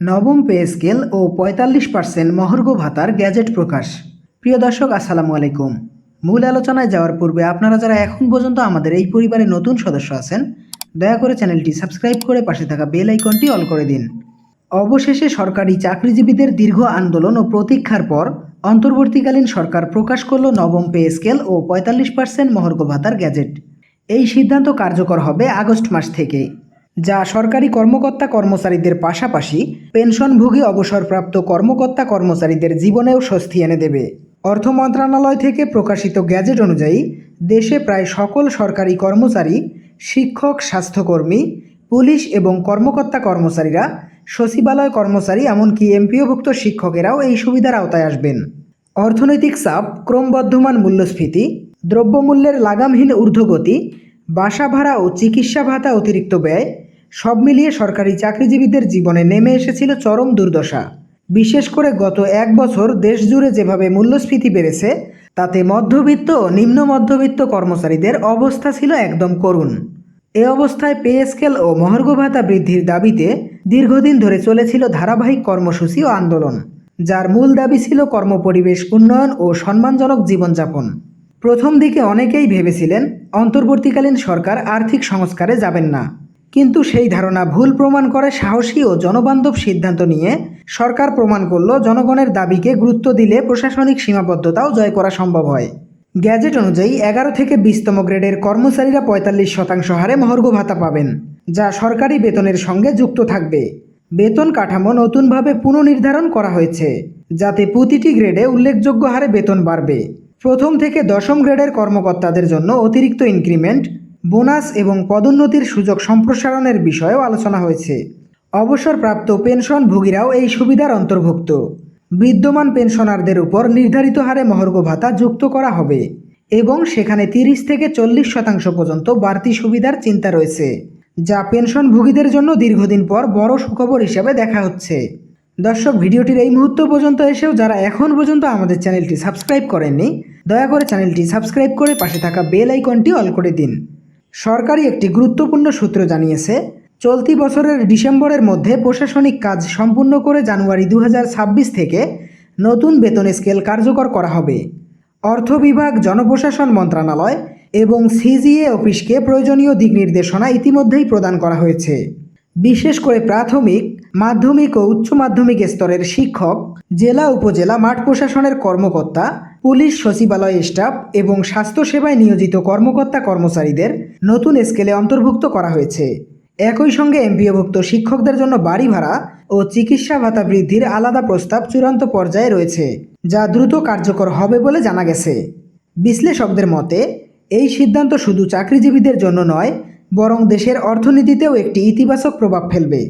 নবম pay scale ও ৪৫% মহার্ঘ ভাতার গ্যাজেট প্রকাশ। প্রিয় দর্শক, আসসালামু আলাইকুম। মূল আলোচনায় যাওয়ার পূর্বে আপনারা যারা এখন পর্যন্ত আমাদের এই পরিবারের নতুন সদস্য আছেন, দয়া করে চ্যানেলটি সাবস্ক্রাইব করে পাশে থাকা বেল আইকনটি অল করে দিন। অবশেষে সরকারি চাকরিজীবীদের দীর্ঘ আন্দোলন ও প্রতীক্ষার পর অন্তর্বর্তীকালীন সরকার প্রকাশ করল নবম পে স্কেল ও ৪৫% মহার্ঘ ভাতার গ্যাজেট। এই সিদ্ধান্ত কার্যকর হবে আগস্ট মাস থেকে, যা সরকারি কর্মকর্তা কর্মচারীদের পাশাপাশি পেনশনভোগী অবসরপ্রাপ্ত কর্মকর্তা কর্মচারীদের জীবনেও স্বস্তি এনে দেবে। অর্থ মন্ত্রণালয় থেকে প্রকাশিত গ্যাজেট অনুযায়ী দেশে প্রায় সকল সরকারি কর্মচারী, শিক্ষক, স্বাস্থ্যকর্মী, পুলিশ এবং কর্মকর্তা কর্মচারীরা, সচিবালয় কর্মচারী, এমনকি এমপিওভুক্ত শিক্ষকেরাও এই সুবিধার আওতায় আসবেন। অর্থনৈতিক চাপ, ক্রমবর্ধমান মূল্যস্ফীতি, দ্রব্যমূল্যের লাগামহীন ঊর্ধ্বগতি, বাসা ভাড়া ও চিকিৎসা ভাতা অতিরিক্ত ব্যয় সব মিলিয়ে সরকারি চাকরিজীবীদের জীবনে নেমে এসেছিল চরম দুর্দশা। বিশেষ করে গত এক বছর দেশ জুড়ে যেভাবে মূল্যস্ফীতি বেড়েছে, তাতে মধ্যবিত্ত ও নিম্ন মধ্যবিত্ত কর্মচারীদের অবস্থা ছিল একদম করুণ। এ অবস্থায় পে স্কেল ও মহার্ঘ ভাতা বৃদ্ধির দাবিতে দীর্ঘদিন ধরে চলেছিল ধারাবাহিক কর্মসূচি ও আন্দোলন, যার মূল দাবি ছিল কর্মপরিবেশ উন্নয়ন ও সম্মানজনক জীবনযাপন। প্রথম দিকে অনেকেই ভেবেছিলেন অন্তর্বর্তীকালীন সরকার আর্থিক সংস্কারে যাবেন না, কিন্তু সেই ধারণা ভুল প্রমাণ করে সাহসী ও জনবান্ধব সিদ্ধান্ত নিয়ে সরকার প্রমাণ করল জনগণের দাবিকে গুরুত্ব দিলে প্রশাসনিক সীমাবদ্ধতাও জয় করা সম্ভব হয়। গ্যাজেট অনুযায়ী 11 থেকে 20তম গ্রেডের কর্মচারীরা ৪৫% হারে মহার্ঘ ভাতা পাবেন, যা সরকারি বেতনের সঙ্গে যুক্ত থাকবে। বেতন কাঠামো নতুনভাবে পুনর্নির্ধারণ করা হয়েছে, যাতে প্রতিটি গ্রেডে উল্লেখযোগ্য হারে বেতন বাড়বে। প্রথম থেকে 10ম গ্রেডের কর্মকর্তাদের জন্য অতিরিক্ত ইনক্রিমেন্ট, বোনাস এবং পদোন্নতির সুযোগ সম্প্রসারণের বিষয়েও আলোচনা হয়েছে। অবসরপ্রাপ্ত পেনশনভোগীরাও এই সুবিধার অন্তর্ভুক্ত। বিদ্যমান পেনশনারদের উপর নির্ধারিত হারে মহার্ঘ ভাতা যুক্ত করা হবে এবং সেখানে 30 থেকে 40% পর্যন্ত বাড়তি সুবিধার চিন্তা রয়েছে, যা পেনশনভোগীদের জন্য দীর্ঘদিন পর বড় সুখবর হিসেবে দেখা হচ্ছে। দর্শক, ভিডিওটির এই মুহূর্ত পর্যন্ত এসেও যারা এখন পর্যন্ত আমাদের চ্যানেলটি সাবস্ক্রাইব করেননি, দয়া করে চ্যানেলটি সাবস্ক্রাইব করে পাশে থাকা বেল আইকনটি অল করে দিন। সরকারি একটি গুরুত্বপূর্ণ সূত্র জানিয়েছে, চলতি বছরের ডিসেম্বরের মধ্যে প্রশাসনিক কাজ সম্পূর্ণ করে জানুয়ারি 2026 থেকে নতুন বেতন স্কেল কার্যকর করা হবে। অর্থ বিভাগ, জনপ্রশাসন মন্ত্রণালয় এবং সিজিএ অফিসকে প্রয়োজনীয় দিক নির্দেশনা ইতিমধ্যেই প্রদান করা হয়েছে। বিশেষ করে প্রাথমিক, মাধ্যমিক ও উচ্চ মাধ্যমিক স্তরের শিক্ষক, জেলা উপজেলা মাঠ প্রশাসনের কর্মকর্তা, পুলিশ, সচিবালয় স্টাফ এবং স্বাস্থ্যসেবায় নিয়োজিত কর্মকর্তা কর্মচারীদের নতুন স্কেলে অন্তর্ভুক্ত করা হয়েছে। একই সঙ্গে এমপিওভুক্ত শিক্ষকদের জন্য বাড়ি ভাড়া ও চিকিৎসা ভাতা বৃদ্ধির আলাদা প্রস্তাব চূড়ান্ত পর্যায়ে রয়েছে, যা দ্রুত কার্যকর হবে বলে জানা গেছে। বিশ্লেষকদের মতে এই সিদ্ধান্ত শুধু চাকরিজীবীদের জন্য নয়, বরং দেশের অর্থনীতিতেও একটি ইতিবাচক প্রভাব ফেলবে।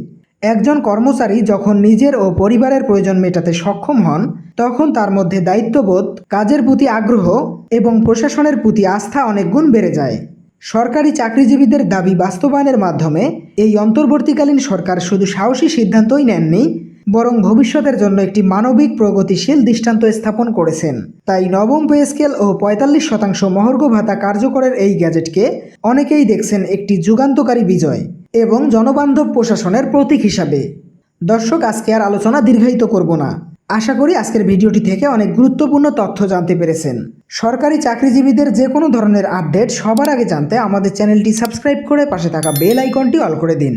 একজন কর্মচারী যখন নিজের ও পরিবারের প্রয়োজন মেটাতে সক্ষম হন, তখন তার মধ্যে দায়িত্ববোধ, কাজের প্রতি আগ্রহ এবং প্রশাসনের প্রতি আস্থা অনেক গুণ বেড়ে যায়। সরকারি চাকরিজীবীদের দাবি বাস্তবায়নের মাধ্যমে এই অন্তর্বর্তীকালীন সরকার শুধু সাহসী সিদ্ধান্তই নেননি, বরং ভবিষ্যতের জন্য একটি মানবিক প্রগতিশীল দৃষ্টান্ত স্থাপন করেছেন। তাই নবম পে স্কেল ও ৪৫% মহার্ঘ ভাতা কার্যকরের এই গ্যাজেটকে অনেকেই দেখছেন একটি যুগান্তকারী বিজয় এবং জনবান্ধব প্রশাসনের প্রতীক হিসাবে। দর্শক, আজকে আর আলোচনা দীর্ঘায়িত করব না। আশা করি আজকের ভিডিওটি থেকে অনেক গুরুত্বপূর্ণ তথ্য জানতে পেরেছেন। সরকারি চাকরিজীবীদের যে কোনো ধরনের আপডেট সবার আগে জানতে আমাদের চ্যানেলটি সাবস্ক্রাইব করে পাশে থাকা বেল আইকনটি অল করে দিন।